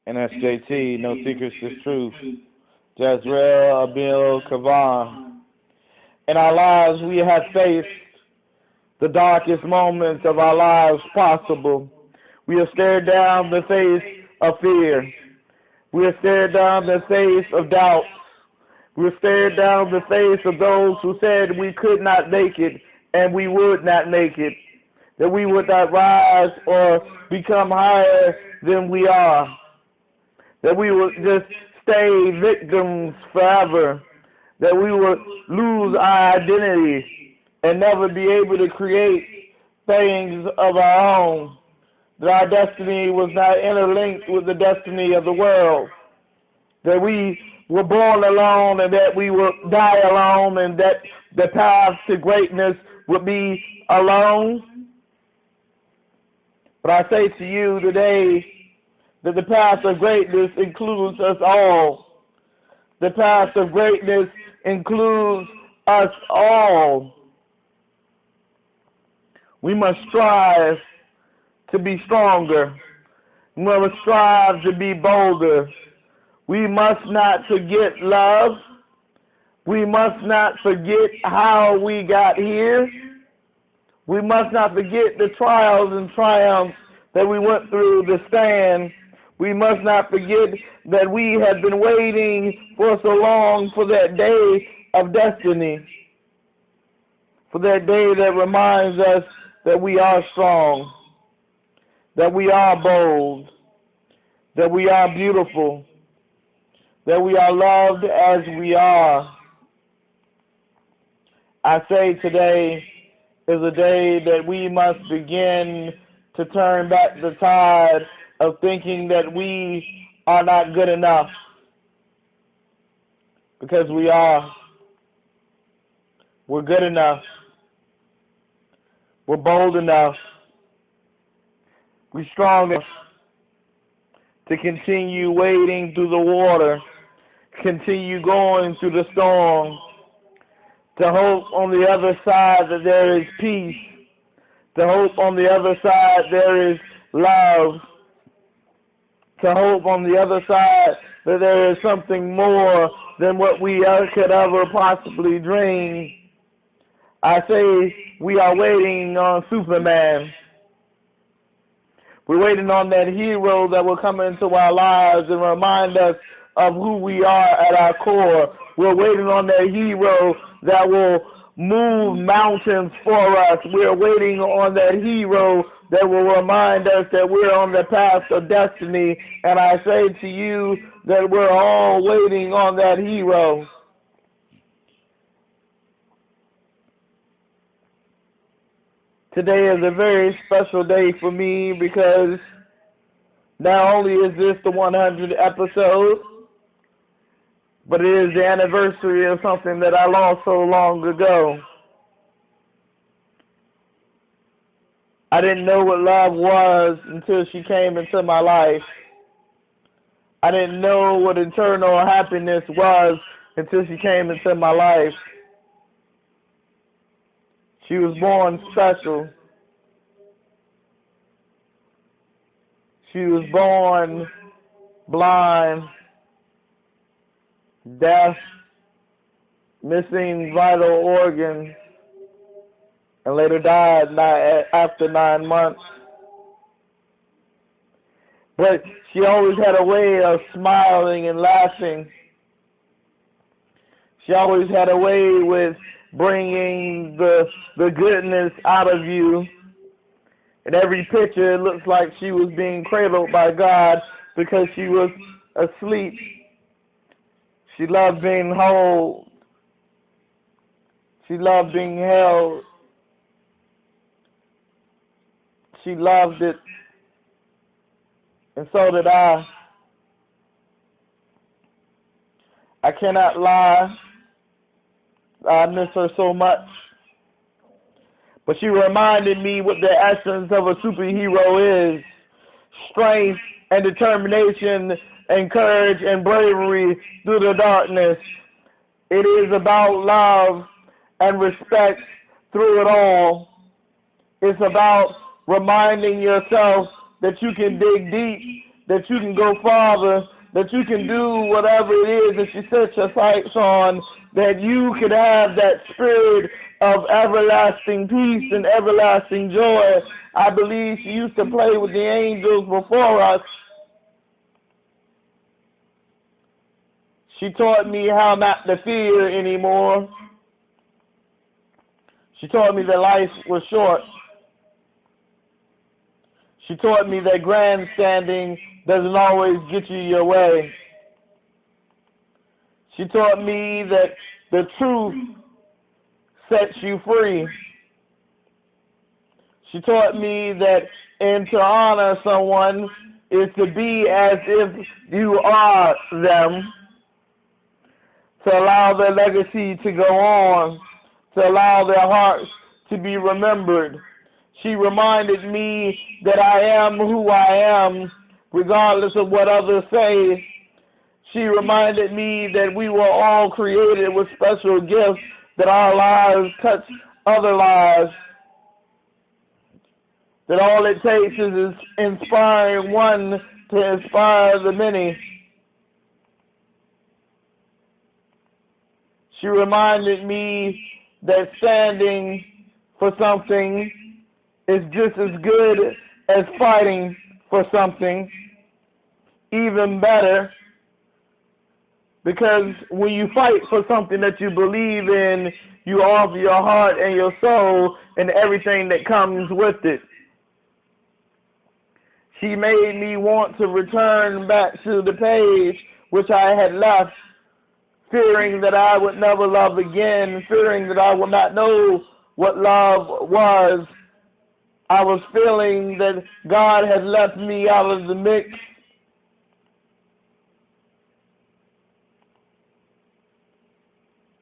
And that's JT, No Secrets, Just Truth. Jezreel, Abil, Kavan. In our lives, we have faced the darkest moments of our lives possible. We have stared down the face of fear. We have stared down the face of doubt. We have stared down the face of those who said we could not make it and we would not make it, that we would not rise or become higher than we are, that we would just stay victims forever, that we would lose our identity and never be able to create things of our own, that our destiny was not interlinked with the destiny of the world, that we were born alone and that we would die alone, and that the path to greatness would be alone. But I say to you today that the path of greatness includes us all. The path of greatness includes us all. We must strive to be stronger. We must strive to be bolder. We must not forget love. We must not forget how we got here. We must not forget the trials and triumphs that we went through to stand. We must not forget that we have been waiting for so long for that day of destiny, for that day that reminds us that we are strong, that we are bold, that we are beautiful, that we are loved as we are. I say today is a day that we must begin to turn back the tide of thinking that we are not good enough, because we are. We're good enough. We're bold enough. We're strong enough to continue wading through the water, continue going through the storm, to hope on the other side that there is peace, to hope on the other side there is love, to hope on the other side that there is something more than what we could ever possibly dream. I say we are waiting on Superman. We're waiting on that hero that will come into our lives and remind us of who we are at our core. We're waiting on that hero that will move mountains for us. We're waiting on that hero that will remind us that we're on the path of destiny. And I say to you that we're all waiting on that hero. Today is a very special day for me because not only is this the 100th episode, but it is the anniversary of something that I lost so long ago. I didn't know what love was until she came into my life. I didn't know what eternal happiness was until she came into my life. She was born special. She was born blind, deaf, missing vital organs, and later died after 9 months. But she always had a way of smiling and laughing. She always had a way with bringing the goodness out of you. In every picture, it looks like she was being cradled by God because she was asleep. She loved being whole. She loved being held. She loved it. And so did I. I cannot lie. I miss her so much. But she reminded me what the essence of a superhero is. Strength and determination and courage and bravery through the darkness. It is about love and respect through it all. It's about reminding yourself that you can dig deep, that you can go farther, that you can do whatever it is that you set your sights on, that you could have that spirit of everlasting peace and everlasting joy. I believe she used to play with the angels before us. She taught me how not to fear anymore. She taught me that life was short. She taught me that grandstanding doesn't always get you your way. She taught me that the truth sets you free. She taught me that to honor someone is to be as if you are them, to allow their legacy to go on, to allow their hearts to be remembered. She reminded me that I am who I am, regardless of what others say. She reminded me that we were all created with special gifts, that our lives touch other lives, that all it takes is inspiring one to inspire the many. She reminded me that standing for something is just as good as fighting for something, even better, because when you fight for something that you believe in, you offer your heart and your soul and everything that comes with it. She made me want to return back to the page which I had left, fearing that I would never love again, fearing that I would not know what love was. I was feeling that God had left me out of the mix.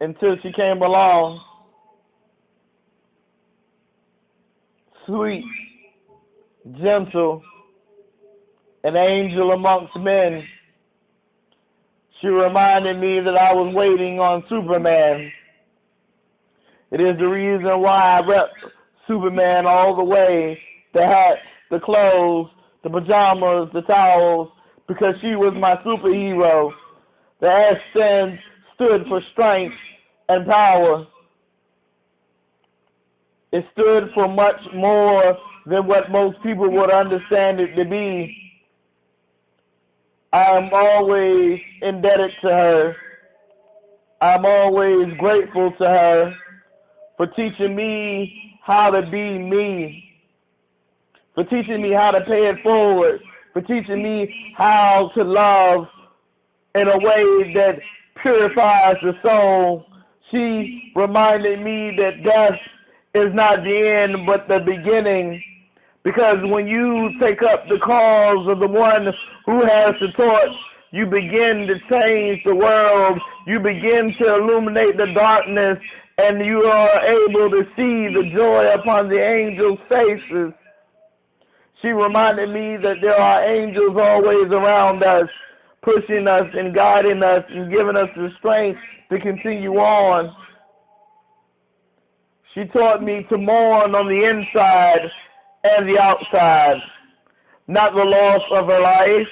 Until she came along. Sweet, gentle, an angel amongst men. She reminded me that I was waiting on Superman. It is the reason why I rep Superman all the way, the hats, the clothes, the pajamas, the towels, because she was my superhero. The S stood for strength and power. It stood for much more than what most people would understand it to be. I am always indebted to her. I'm always grateful to her for teaching me how to be me, for teaching me how to pay it forward, for teaching me how to love in a way that purifies the soul. She reminded me that death is not the end but the beginning, because when you take up the cause of the one who has the torch, you begin to change the world, you begin to illuminate the darkness, and you are able to see the joy upon the angels' faces. She reminded me that there are angels always around us, pushing us and guiding us and giving us the strength to continue on. She taught me to mourn on the inside and the outside, not the loss of her life,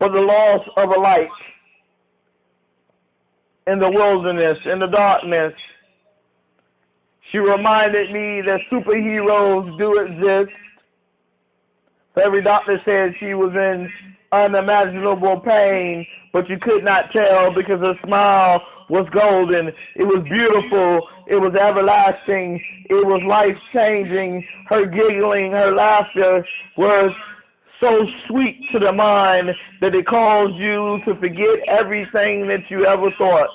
but the loss of a light in the wilderness, in the darkness. She reminded me that superheroes do exist. Every doctor said she was in unimaginable pain, but you could not tell because her smile was golden. It was beautiful. It was everlasting. It was life-changing. Her giggling, her laughter was so sweet to the mind that it caused you to forget everything that you ever thought.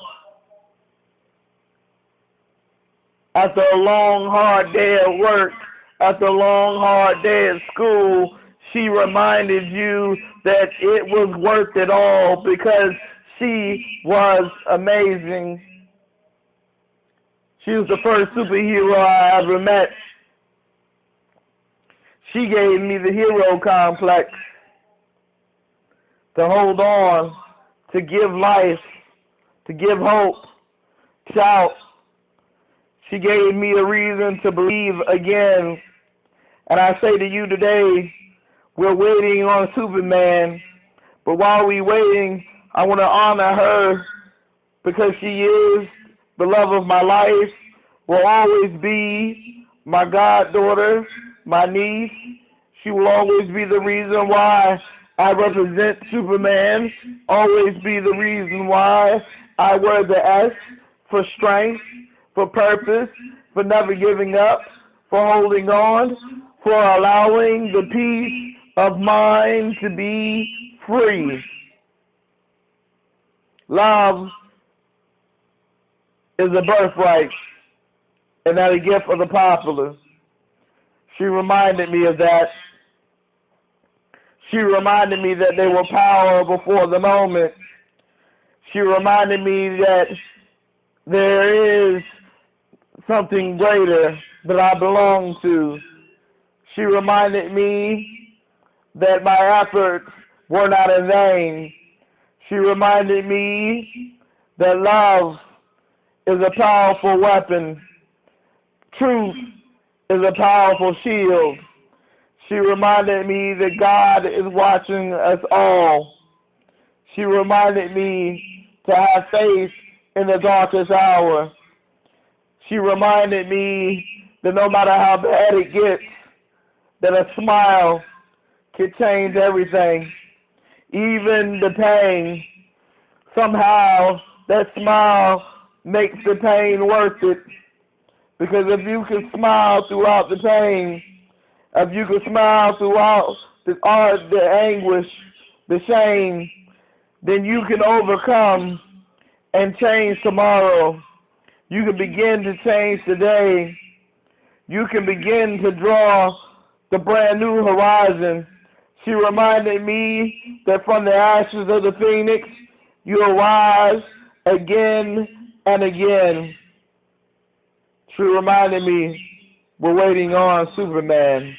After a long, hard day at work, after a long, hard day at school, she reminded you that it was worth it all because she was amazing. She was the first superhero I ever met. She gave me the hero complex to hold on, to give life, to give hope, shout. She gave me a reason to believe again. And I say to you today, We're waiting on Superman. But while we're waiting, I want to honor her because she is the love of my life, will always be my goddaughter, my niece. She will always be the reason why I represent Superman, always be the reason why I wear the S for strength, for purpose, for never giving up, for holding on, for allowing the peace of mind to be free. Love is a birthright and not a gift of the popular. She reminded me of that. She reminded me that they were power before the moment. She reminded me that there is something greater that I belong to. She reminded me that my efforts were not in vain. She reminded me that love is a powerful weapon. Truth is a powerful shield. She reminded me that God is watching us all. She reminded me to have faith in the darkest hour. She reminded me that no matter how bad it gets, that a smile can change everything, even the pain. Somehow, that smile makes the pain worth it. Because if you can smile throughout the pain, if you can smile throughout the anguish, the shame, then you can overcome and change tomorrow. You can begin to change today. You can begin to draw the brand new horizon. She reminded me that from the ashes of the phoenix, you arise again and again. She reminded me we're waiting on Superman.